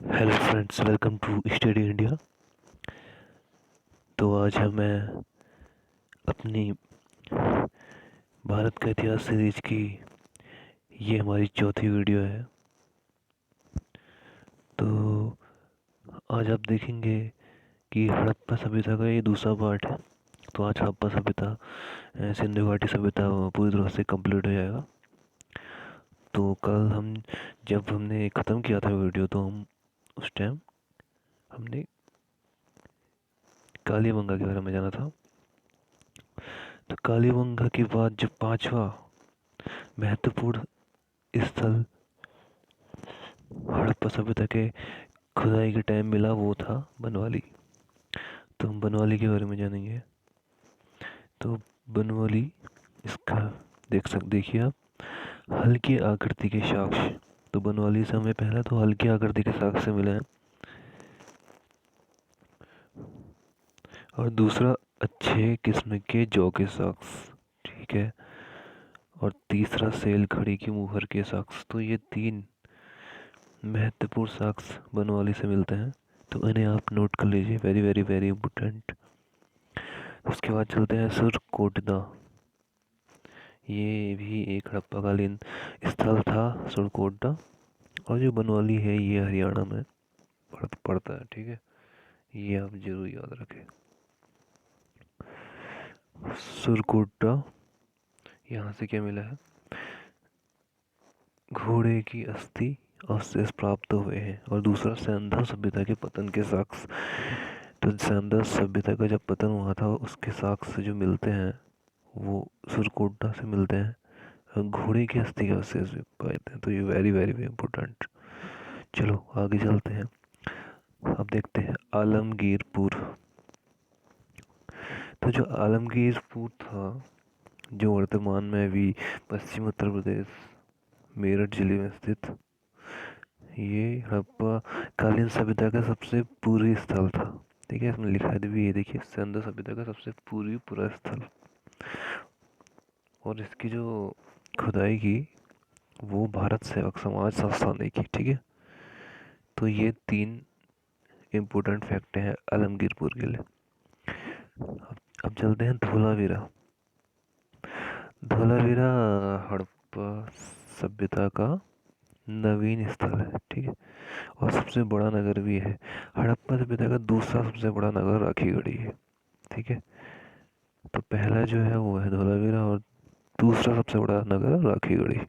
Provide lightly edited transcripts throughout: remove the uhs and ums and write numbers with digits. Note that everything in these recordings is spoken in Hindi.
Hello friends, welcome to study India. तो आज हमें अपनी भारत का इतिहास सीरीज की ये हमारी चौथी वीडियो है। तो आज आप देखेंगे कि हड़प्पा सभ्यता का ये दूसरा पार्ट है। तो आज हड़प्पा सभ्यता, सिंधु घाटी सभ्यता पूरी तरह से कंप्लीट हो जाएगा। तो कल हम जब हमने ख़त्म किया था वीडियो, तो हम उस टाइम हमने कालीबंगा के बारे में जाना था। तो कालीबंगा के बाद जो पांचवा महत्वपूर्ण स्थल हड़प्पा सभ्यता के खुदाई के टाइम मिला वो था बनवाली। तो हम बनवाली के बारे में जानेंगे। तो बनवाली, इसका देखिए आप, हल्की आकृति के साक्ष्य। तो बनवाली से हमें पहला तो हल्की आकृति के साक्ष्य मिले हैं, और दूसरा अच्छे किस्म के जौ के साक्ष्य, ठीक है, और तीसरा सेल खड़ी की मुहर के साक्ष्य। तो ये तीन महत्वपूर्ण साक्ष्य बनवाली से मिलते हैं। तो इन्हें आप नोट कर लीजिए, वेरी वेरी वेरी इंपॉर्टेंट। उसके बाद चलते हैं सुरकोटदा। ये भी एक हड़प्पाकालीन स्थल था, सुरकोटदा। और जो बनवाली है ये हरियाणा में पड़ता है, ठीक है, ये आप जरूर याद रखें। सुरकोटदा, यहाँ से क्या मिला है? घोड़े की अस्थि अवशेष प्राप्त हुए हैं। और दूसरा सैंधव सभ्यता के पतन के साक्ष्य। तो सैंधव सभ्यता का जब पतन हुआ था उसके साक्ष्य जो मिलते हैं वो सुरकोटदा से मिलते हैं। और घोड़े की अस्थि के अवशेष भी पाए थे। तो ये वेरी वेरी वेरी इंपॉर्टेंट। चलो आगे चलते हैं। अब देखते हैं आलमगीरपुर। तो जो आलमगीरपुर था, जो वर्तमान में भी पश्चिम उत्तर प्रदेश मेरठ जिले में स्थित, ये हड़प्पा कालीन सभ्यता का सबसे पूर्वी स्थल था। ठीक है, इसमें लिखा है भी, ये देखिए, सिंधु सभ्यता का सबसे पूरा स्थल। और इसकी जो खुदाई की वो भारत सेवक समाज संस्था ने की, ठीक है। तो ये तीन इम्पोर्टेंट फैक्ट हैं आलमगीरपुर के लिए। अब चलते हैं धोलावीरा। धोलावीरा हड़प्पा सभ्यता का नवीन स्थल है, ठीक है, और सबसे बड़ा नगर भी है। हड़प्पा सभ्यता का दूसरा सबसे बड़ा नगर राखीगढ़ी है, ठीक है। तो पहला जो है वो है धोलावीरा, और दूसरा सबसे बड़ा नगर राखीगढ़ी।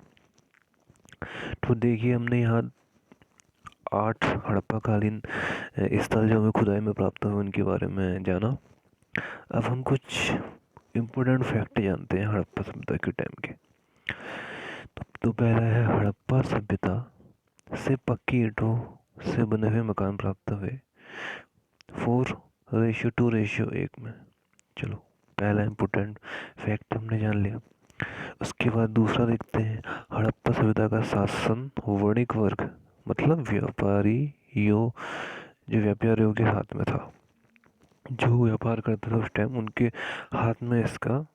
तो देखिए, हमने यहाँ 8 हड़प्पाकालीन स्थल जो हमें खुदाई में प्राप्त हुए उनके बारे में जाना। अब हम कुछ इम्पोर्टेंट फैक्ट जानते हैं हड़प्पा सभ्यता के टाइम के। तो पहला है, हड़प्पा सभ्यता से पक्की ईंटों से बने हुए मकान प्राप्त हुए 4:2:1 में। चलो, पहला इम्पोर्टेंट फैक्ट हमने जान लिया। उसके बाद दूसरा देखते हैं, हड़प्पा सभ्यता का शासन वणिक वर्ग, मतलब व्यापारियों, जो व्यापारियों के हाथ में था, जो व्यापार करते थे उस टाइम उनके हाथ में इसका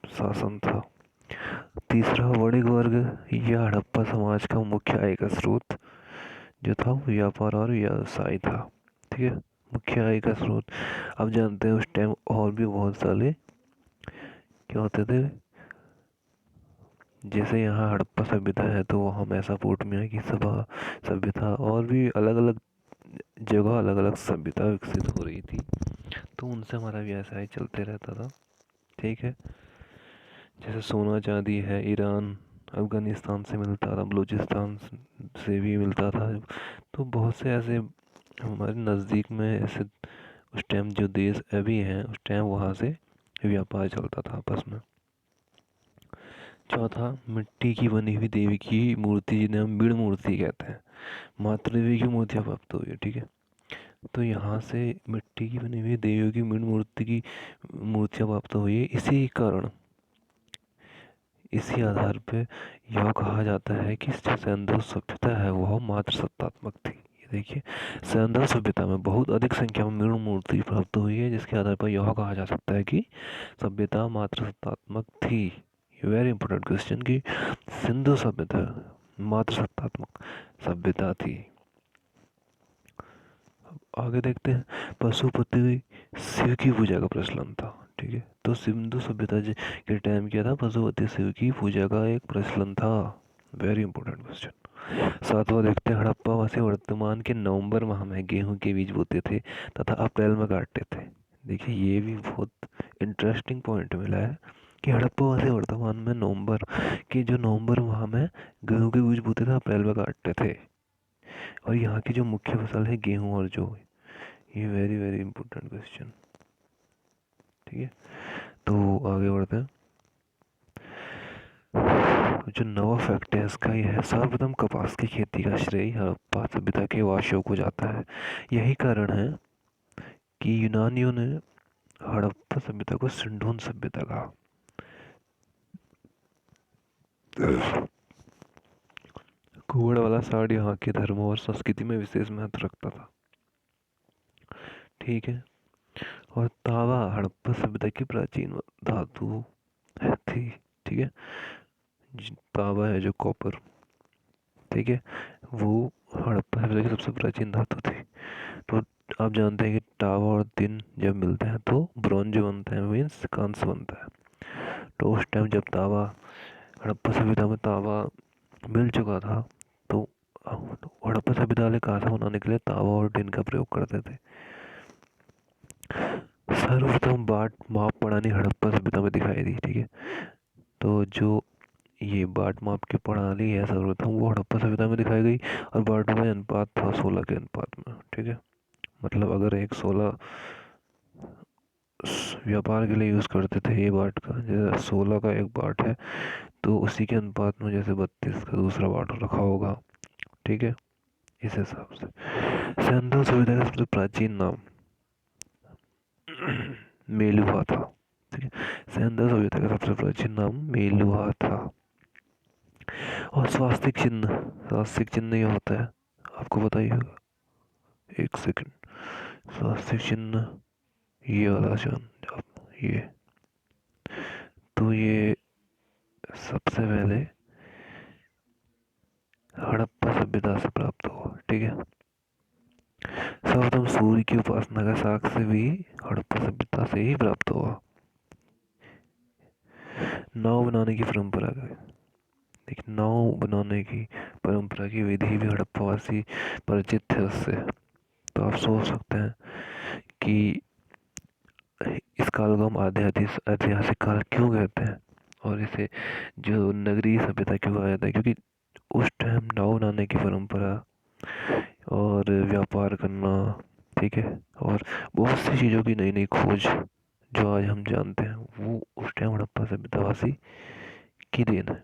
शासन था। तीसरा, वणिक वर्ग या हड़प्पा समाज का मुख्य आय का स्रोत जो था वो व्यापार और व्यवसाय था, ठीक है, मुख्य आय का स्रोत। अब जानते हैं उस टाइम और भी बहुत सारे क्या होते थे। जैसे यहाँ हड़प्पा सभ्यता है तो वहाँ मैसापोटामिया की सभ्यता, और भी अलग अलग जगह अलग अलग सभ्यता विकसित हो रही थी। तो उनसे हमारा व्यवसाय चलते रहता था, ठीक है। जैसे सोना चांदी है, ईरान अफ़गानिस्तान से मिलता था, बलूचिस्तान से भी मिलता था। तो बहुत से ऐसे हमारे नज़दीक में ऐसे उस टाइम जो देश अभी हैं, उस टाइम वहाँ से व्यापार चलता था आपस में। चौथा, मिट्टी की बनी हुई देवी की मूर्ति, जिन्हें हम बीड़ मूर्ति कहते हैं, मातृ देवी की मूर्तियाँ प्राप्त हुई है, ठीक है। तो यहाँ से मिट्टी की बनी हुई देवियों की बीड़ मूर्ति की मूर्तियाँ प्राप्त हुई है। इसी कारण, इसी आधार पे यह कहा जाता है कि जो सैंधव सभ्यता है वह मात्र सत्तात्मक थी। ये देखिए, सैंधव सभ्यता में बहुत अधिक संख्या में मृण मूर्ति प्राप्त हुई है, जिसके आधार पर यह कहा जा सकता है कि सभ्यता मात्र सत्तात्मक थी। ये वेरी इंपॉर्टेंट क्वेश्चन, कि सिंधु सभ्यता मात्र सत्तात्मक सभ्यता थी। आगे देखते हैं, पशुपति शिव की पूजा का प्रचलन था। ठीक है, तो सिंधु सभ्यता के टाइम क्या था, पशुपति शिव की पूजा का एक प्रचलन था। Very important question. सातवां देखते हैं, हड़प्पा वासी वर्तमान के नवंबर माह में गेहूं के बीज बोते थे तथा अप्रैल में काटते थे। देखिए ये भी बहुत इंटरेस्टिंग पॉइंट मिला है कि हड़प्पा वासी वर्तमान में नवंबर माह में गेहूं के बीज बोते थे, अप्रैल में काटते थे। और यहाँ की जो मुख्य फसल है गेहूं और जौ, ये वेरी वेरी इंपॉर्टेंट क्वेश्चन। ठीक है, तो आगे बढ़ते हैं। जो नवा फैक्ट है इसका ये है, सर्वप्रथम कपास की खेती का श्रेय हड़प्पा सभ्यता के वासियों को जाता है। यही कारण है कि यूनानियों ने हड़प्पा सभ्यता को सिंधुन सभ्यता कहा। कुबड़ वाला साड़ यहाँ के धर्म और संस्कृति में विशेष महत्व रखता था। ठीक है, और तावा हड़प्पा सभ्यता की प्राचीन धातु थी। ठीक है, तावा है जो कॉपर, ठीक है, वो हड़प्पा सभ्यता की सबसे प्राचीन धातु थी। तो आप जानते हैं कि टावा और tin जब मिलते हैं तो ब्रॉन्ज बनता है, मीन्स कांस्य बनता है। तो उस टाइम जब तावा, हड़प्पा सभ्यता में तावा मिल चुका था, तो हड़प्पा सभ्यता वाले कांसा बनाने के लिए तावा और tin का प्रयोग करते थे। सर्वप्रथम बाट माप प्रणाली हड़प्पा सभ्यता में दिखाई दी। ठीक है, तो जो ये बाट माप की प्रणाली है सर्वप्रथम वो हड़प्पा सभ्यता में दिखाई गई, और बाटों का अनुपात था 16 के अनुपात में। ठीक है, मतलब अगर एक 16 व्यापार के लिए यूज़ करते थे ये बाट का, जैसे 16 का एक बाट है तो उसी के अनुपात में जैसे 32 का दूसरा बाट रखा होगा। ठीक है, इस हिसाब से सिंधु सभ्यता का सबसे प्राचीन नाम मेलुहा था। ठीक है, सिंधु सभ्यता का सबसे प्राचीन नाम मेलुहा था। और स्वास्तिक चिन्ह ये होता है, आपको पता ही होगा। एक सेकंड, स्वास्तिक चिन्ह ये वाला ये, तो ये सबसे पहले हड़प्पा सभ्यता से प्राप्त हुआ। ठीक है, सर्वप्रथम सूर्य की उपासना का साक्ष्य भी हड़प्पा सभ्यता से ही प्राप्त हुआ। नाव बनाने की परंपरा का, देखिए नाव बनाने की परंपरा की विधि भी हड़प्पावासी परिचित थे उससे। तो आप सोच सकते हैं कि इस काल को हम ऐतिहासिक काल क्यों कहते हैं, और इसे जो नगरीय सभ्यता क्यों कहा जाता है, क्योंकि उस टाइम नाव बनाने की परंपरा और व्यापार करना, ठीक है, और बहुत सी चीज़ों की नई नई खोज जो आज हम जानते हैं वो उस टाइम हड़प्पा सभ्यतावासी की देन है।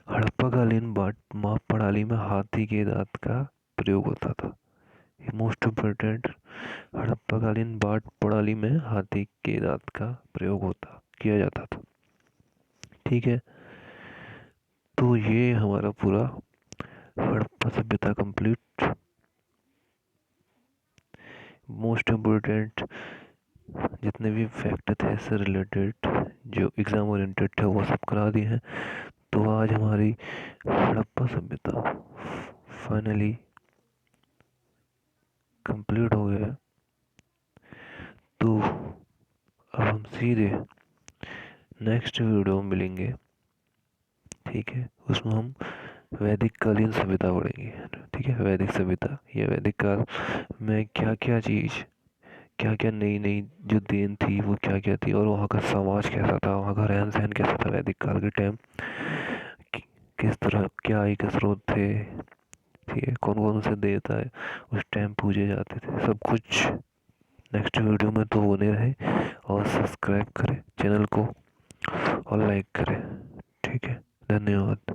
हड़प्पाकालीन बाट माप प्रणाली में हाथी के दांत का प्रयोग होता था। मोस्ट इम्पोर्टेंट, हड़प्पाकालीन बाट प्रणाली में हाथी के दांत का प्रयोग किया जाता था। ठीक है, तो ये हमारा पूरा हड़प्पा सभ्यता कंप्लीट। मोस्ट इम्पोर्टेंट जितने भी फैक्ट थे इससे रिलेटेड जो एग्ज़ाम ओरिएंटेड थे वो सब करा दिए हैं। तो आज हमारी हड़प्पा सभ्यता फाइनली कंप्लीट हो गया है। तो अब हम सीधे नेक्स्ट वीडियो में मिलेंगे। ठीक है, उसमें हम वैदिक कालीन सभ्यता पढ़ेंगे। ठीक है, वैदिक सभ्यता या वैदिक काल में क्या क्या चीज़, क्या क्या नई नई जो देन थी वो क्या क्या थी, और वहाँ का समाज कैसा था, वहाँ का रहन सहन कैसा था वैदिक काल के टाइम, किस तरह क्या आय के स्रोत थे, ठीक है, कौन कौन से देवता है उस टाइम पूजे जाते थे, सब कुछ नेक्स्ट वीडियो में। तो बने रहे और सब्सक्राइब करें चैनल को और लाइक करें। ठीक है, धन्यवाद।